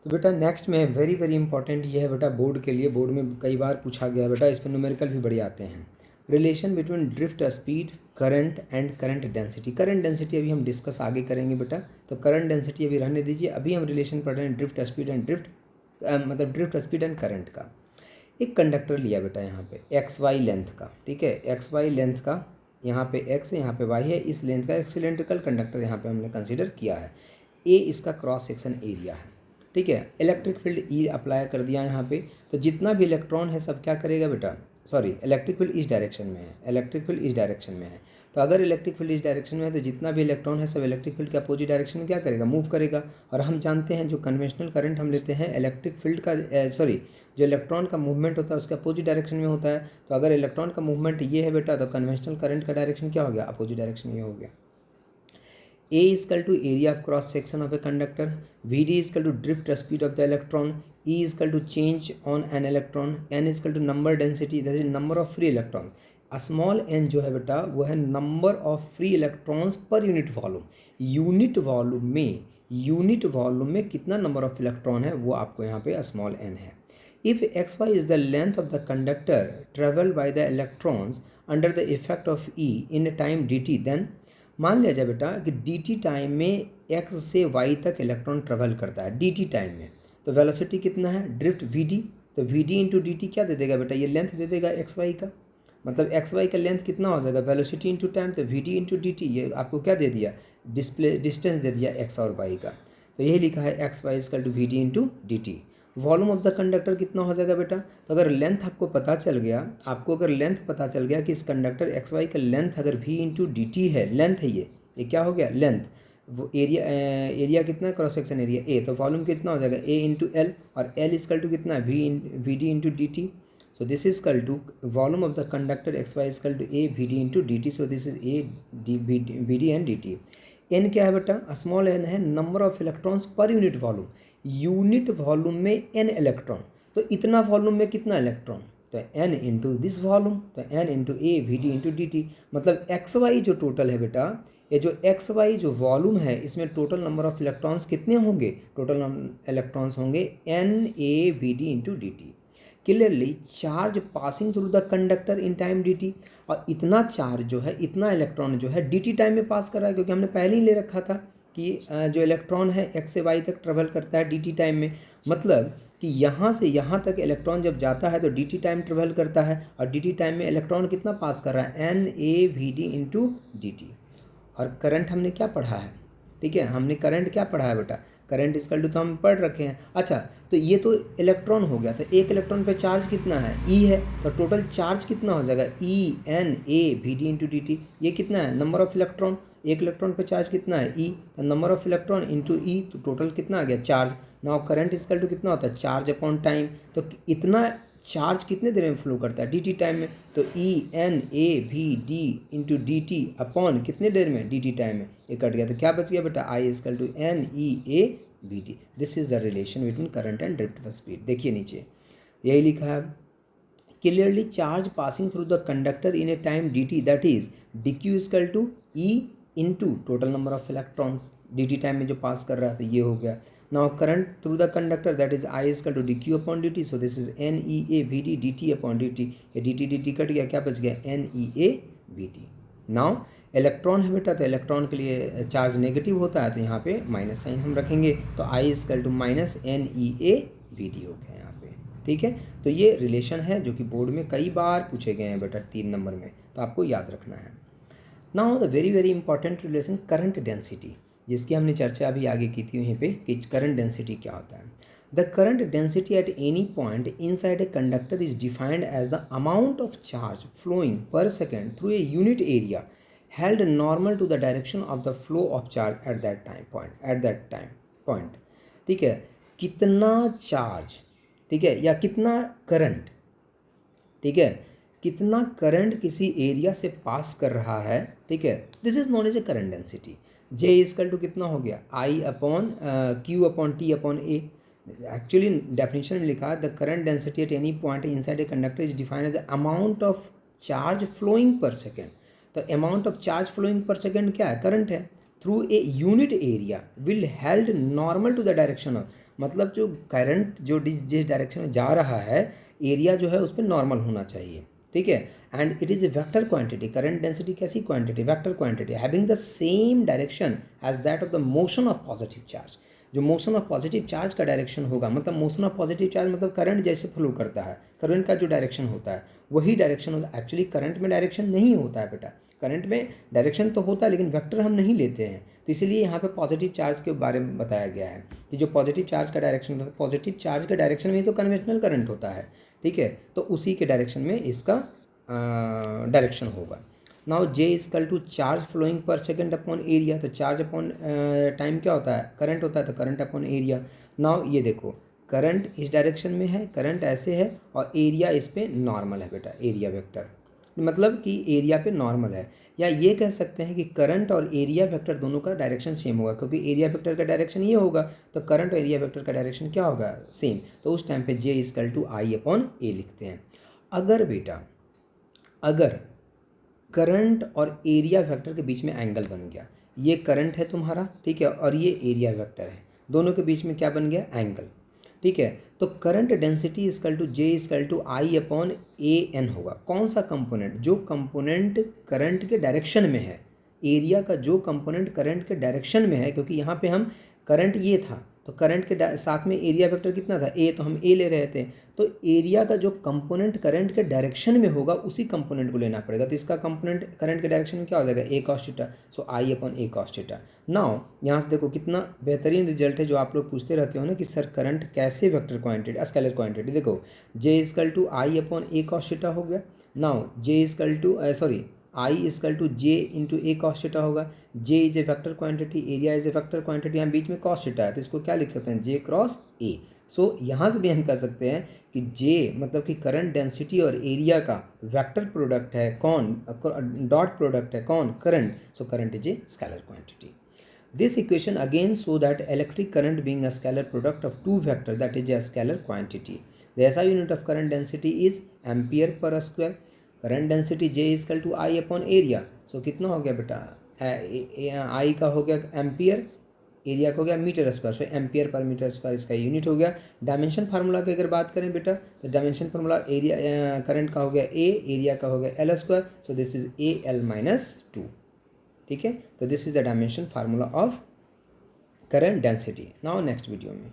तो बेटा नेक्स्ट में वेरी वेरी इंपॉर्टेंट ये है बेटा बोर्ड के लिए, बोर्ड में कई बार पूछा गया बेटा, इस पर न्यूमेरिकल भी बड़े आते हैं। Relation between drift speed, current and current density. Current density अभी हम डिस्कस आगे करेंगे बेटा, तो करंट डेंसिटी अभी रहने दीजिए। अभी हम रिलेशन पढ़ रहे हैं drift speed and drift speed and current का। एक कंडक्टर लिया बेटा यहाँ पे एक्स वाई लेंथ का, ठीक है, एक्स वाई लेंथ का, यहाँ पे एक्स है यहाँ पे वाई है, इस लेंथ का एक सिलेंड्रिकल कंडक्टर यहाँ पे हमने कंसीडर किया है। ए इसका क्रॉस सेक्शन एरिया है, ठीक है। इलेक्ट्रिक फील्ड ई अप्लाई कर दिया यहाँ पे, तो जितना भी इलेक्ट्रॉन है सब क्या करेगा बेटा, सॉरी इलेक्ट्रिक फील्ड इस डायरेक्शन में है, इलेक्ट्रिक फील्ड इस डायरेक्शन में है। तो अगर इलेक्ट्रिक फील्ड इस डायरेक्शन में है तो जितना भी इलेक्ट्रॉन है सब इलेक्ट्रिक फील्ड के अपोजिट डायरेक्शन में क्या करेगा, मूव करेगा। और हम जानते हैं जो कन्वेंशनल करंट हम लेते हैं इलेक्ट्रिक फील्ड का सॉरी जो इलेक्ट्रॉन का मूवमेंट होता है उसके अपोजिट डायरेक्शन में होता है। तो अगर इलेक्ट्रॉन का मूवमेंट ये है बेटा तो कन्वेंशनल करंट का डायरेक्शन क्या हो गया, अपोजिट डायरेक्शन ये हो गया। A is equal to area of cross section of a conductor, Vd is equal to drift speed of the electron, E is equal to change on an electron, N is equal to number density, that is number of free electrons. Small n जो है बेटा वो है number of free electrons per unit volume. Unit volume में कितना number of electron है वो आपको यहाँ पे स्मॉल n है। If X Y is the length of the conductor travel by the electrons under the effect of E in time D T, then मान लिया जाए बेटा कि डी टी टाइम में x से y तक इलेक्ट्रॉन ट्रेवल करता है डी टी टाइम में, तो वेलोसिटी कितना है, ड्रिफ्ट वी डी। तो V D into D T क्या दे देगा बेटा, ये लेंथ दे देगा एक्स वाई का, मतलब एक्स वाई का लेंथ कितना हो जाएगा, वेलोसिटी इंटू टाइम, तो V D into D T, ये आपको क्या दे दिया, डिस्टेंस दे दिया एक्स और वाई का। तो यही लिखा है X Y is equal to V D into D T. Volume of the conductor कितना हो जाएगा बेटा, तो अगर लेंथ आपको पता चल गया, कि इस कंडक्टर एक्स वाई का लेंथ अगर वी इंटू डी टी है, लेंथ है ये क्या हो गया लेंथ, वो एरिया कितना है, क्रॉस सेक्शन एरिया ए, तो वॉल्यूम कितना हो जाएगा ए इंटू एल, और एल इजकल टू कितना है V D into D T. So this is equal to volume of the conductor X Y is equal to A V D into D T. So this is A V D and D T. N क्या है बेटा, small N है number of electrons per unit volume. Unit volume में N electron, तो इतना volume में कितना electron, तो एन इंटू दिस वॉल्यूम, तो n into A V D into D T. मतलब एक्स वाई जो टोटल है बेटा, ये जो एक्स वाई जो वॉल्यूम है इसमें टोटल नंबर ऑफ इलेक्ट्रॉन्स कितने होंगे, टोटल इलेक्ट्रॉन्स होंगे n A V D into D T. Clearly charge passing through the conductor in time D T, और इतना चार्ज जो है, इतना इलेक्ट्रॉन जो है डी टी टाइम में पास कर रहा है, क्योंकि हमने पहले ही ले रखा था कि जो इलेक्ट्रॉन है एक्स से वाई तक ट्रेवल करता है डी टी टाइम में। मतलब कि यहाँ से यहाँ तक इलेक्ट्रॉन जब जाता है तो डी टी टाइम ट्रेवल करता है, और डी टी टाइम में इलेक्ट्रॉन कितना पास कर रहा है, n A V D into D T. और करंट हमने क्या पढ़ा है, ठीक है, हमने करंट क्या पढ़ा है बेटा, करंट इजकल टू तो हम पढ़ रखे हैं। अच्छा, तो ये तो इलेक्ट्रॉन हो गया, तो एक इलेक्ट्रॉन पे चार्ज कितना है, ई है, तो टोटल चार्ज कितना हो जाएगा, E n A V D into D T. ये कितना है, नंबर ऑफ इलेक्ट्रॉन, एक इलेक्ट्रॉन पे चार्ज कितना है, ई, तो number of electron into E, तो टोटल कितना आ गया charge. Now current equal to कितना होता है, चार्ज अपॉन टाइम। तो इतना चार्ज कितने देर में फ्लो करता है, डी टी टाइम में, तो E n A V D into D T upon कितने देर में, डी टी टाइम में, ये कट गया, तो क्या बच गया बेटा, I is equal to N E A V T. This is the relation between current and drift speed. देखिए नीचे यही लिखा है, clearly charge passing through the conductor in a time D T, that is D Q is equal to E into total number of electrons, D T time में जो पास कर रहा है, तो ये हो गया। Now current through the conductor, that is I is equal to dq upon dt, so this is n e a v d dt upon dt। ये dt कट गया, क्या बच गया, n e a v d। Now electron है बेटा, तो electron के लिए चार्ज नेगेटिव होता है, तो यहाँ पे माइनस साइन हम रखेंगे, तो I is equal to minus n E A V D हो गया यहाँ पे, ठीक है। तो ये रिलेशन है जो कि बोर्ड में कई बार पूछे गए हैं बेटा 3 नंबर में, तो आपको याद रखना है। Now the very very important relation current density, जिसकी हमने चर्चा अभी आगे की थी वहीं पे कि करंट डेंसिटी क्या होता है। The current density at any point inside a conductor is defined as the amount of charge flowing per second through a unit area held normal to the direction of the flow of charge at that time point, ठीक है। कितना charge, ठीक है, या कितना current, ठीक है, कितना करंट किसी एरिया से पास कर रहा है, ठीक है, this is known as a current density. J is equal to कितना हो गया, I upon Q upon T upon A। Actually definition में लिखा है the current density at any point inside a conductor is defined as the amount of charge flowing per second. तो amount of charge flowing per second क्या है, current है, through a unit area will held normal to the direction of, मतलब जो current जो जिस direction में जा रहा है एरिया जो है उस पर नॉर्मल होना चाहिए, ठीक है। And it is a vector quantity, current density कैसी quantity, vector quantity having the same direction as that of the motion of positive charge. जो मोशन ऑफ पॉजिटिव चार्ज का डायरेक्शन होगा, मतलब मोशन ऑफ पॉजिटिव चार्ज मतलब current जैसे flow करता है, current का जो डायरेक्शन होता है वही डायरेक्शन होता है। एक्चुअली करंट में डायरेक्शन नहीं होता है बेटा, करंट में डायरेक्शन तो होता है लेकिन वेक्टर हम नहीं लेते हैं। तो इसलिए यहाँ पे पॉजिटिव चार्ज के बारे में बताया गया है कि जो पॉजिटिव चार्ज का डायरेक्शन होता है, पॉजिटिव चार्ज के डायरेक्शन में ही तो कन्वेंशनल करंट होता है, ठीक है। तो उसी के डायरेक्शन में इसका डायरेक्शन होगा। Now J is equal to charge flowing per second upon area, तो चार्ज अपॉन टाइम क्या होता है, करंट होता है, तो करंट अपॉन एरिया। नाउ ये देखो करंट इस डायरेक्शन में है, करंट ऐसे है और एरिया इस पे नॉर्मल है बेटा, एरिया वेक्टर मतलब कि एरिया पे नॉर्मल है। या ये कह सकते हैं कि करंट और एरिया वेक्टर दोनों का डायरेक्शन सेम होगा, क्योंकि एरिया वेक्टर का डायरेक्शन ये होगा तो करंट और एरिया वेक्टर का डायरेक्शन क्या होगा, सेम। तो उस टाइम पे जे इजकल टू आई अपॉन ए लिखते हैं। अगर बेटा अगर करंट और एरिया वेक्टर के बीच में एंगल बन गया, ये करंट है तुम्हारा, ठीक है, और ये एरिया वेक्टर है, दोनों के बीच में क्या बन गया, एंगल, ठीक है। तो current density equal to J is equal to I upon A n होगा। कौन सा कंपोनेंट, जो कंपोनेंट करंट के डायरेक्शन में है, एरिया का जो कंपोनेंट करंट के डायरेक्शन में है, क्योंकि यहाँ पे हम करंट ये था तो करंट के साथ में एरिया वेक्टर कितना था, ए, तो हम ए ले रहे थे। तो एरिया का जो कंपोनेंट करंट के डायरेक्शन में होगा उसी कंपोनेंट को लेना पड़ेगा। तो इसका कंपोनेंट करंट के डायरेक्शन में क्या हो जाएगा, ए cos theta, so I upon A cos theta. Now यहाँ से देखो कितना बेहतरीन रिजल्ट है, जो आप लोग पूछते रहते हो ना कि सर करंट कैसे वेक्टर क्वांटिटी, स्केलर क्वांटिटी। देखो J is equal to I upon A cos theta हो गया। Now J is equal to I is equal to J into A cos theta होगा। J is a vector quantity, area is a vector quantity, यहाँ बीच में cos theta है तो इसको क्या लिख सकते हैं, जे क्रॉस ए। सो यहाँ से भी हम कह सकते हैं कि जे मतलब कि करंट डेंसिटी और एरिया का वेक्टर प्रोडक्ट है कौन, डॉट प्रोडक्ट है कौन, current. So current is a scalar quantity. This equation again show that electric current being a scalar product of two vector, that is a scalar quantity. The SI unit of current density is ampere per square. Current density J is equal to I upon area. So कितना हो गया बेटा, I का हो गया ampere, area का हो गया मीटर स्क्वायर, सो एम्पियर पर मीटर स्क्वायर इसका यूनिट हो गया। डायमेंशन फार्मूला की अगर बात करें बेटा तो डायमेंशन फार्मूला एरिया करंट का हो गया ए, एरिया का हो गया L square, so this is A L minus 2, ठीक है। तो this is the dimension formula of current density. Now next video में